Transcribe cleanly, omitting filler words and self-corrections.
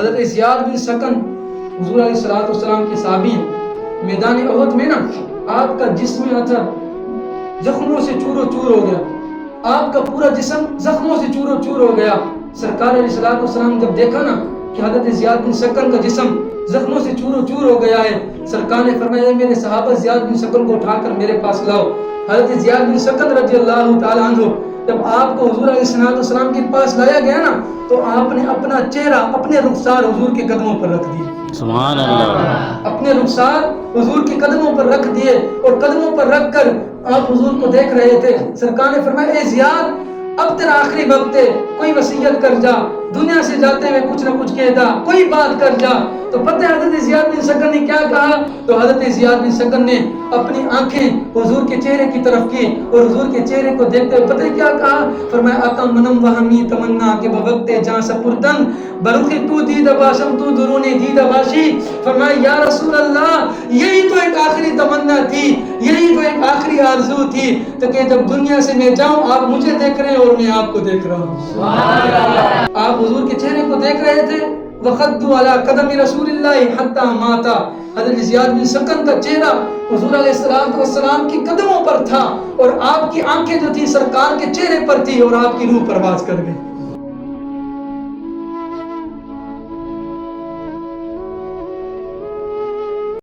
حضرت زیاد بن سکن حضور علیہ السلام کے صحابی ہیں۔ میدان احد میں نا آپ کا جسم اثر زخموں سے چور و چور ہو گیا، آپ کا پورا جسم زخموں سے چور و چور ہو گیا۔ سرکار علیہ السلام جب دیکھا نا کہ حضرت زیاد بن سکن کا جسم زخموں سے چور و چور ہو گیا ہے، سرکار نے فرمایا میرے صحابہ زیاد بن سکن کو اٹھا کر میرے پاس لاؤ۔ حضرت زیاد بن سکن رضی اللہ تعالی عنہ جب آپ کو حضور علیہ السلام کے پاس لایا گیا نا تو آپ نے اپنا چہرہ، اپنے رخسار حضور کے قدموں پر رکھ دیے۔ سبحان اللہ۔ اپنے رخسار حضور کے قدموں پر رکھ دیے اور قدموں پر رکھ کر آپ حضور کو دیکھ رہے تھے۔ سرکار نے فرمایا اے زیاد اب تیرا آخری وقت ہے، کوئی وصیت کر جا، دنیا سے جاتے ہوئے کچھ نہ کچھ کہہ جا، کوئی بات کر جا۔ تو پتہ ہے حضرت زیاد بن سکن نے کیا کہا؟ تو حضرت زیاد بن سکن نے اپنی آنکھیں حضور کے چہرے کی طرف کی اور حضور کے چہرے کو دیکھتے ہوئے پتہ ہے کیا کہا؟ فرمایا آقا منم وہمی تمنا کے بوقت جہاں سپردن برخی تو دید باشم تو درون دید باشی۔ فرمایا یا رسول اللہ یہی تو ایک آخری تمنا تھی، یہی تو ایک آخری آرزو تھی تو کہ جب دنیا سے میں جاؤں آپ مجھے دیکھ رہے ہیں اور میں آپ کو دیکھ رہا ہوں۔ آپ حضور کے چہرے کو دیکھ رہے تھے۔ وَخَدُّوا عَلَىٰ قَدَمِ رَسُولِ اللَّهِ حَتَّىٰ مَاتَ۔ حضرت زیاد بن سکن کا چہرہ حضور علیہ السلام کی قدموں پر تھا اور آپ کی آنکھیں جو تھی سرکار کے چہرے پر تھی اور آپ کی روح پرواز کر گئی۔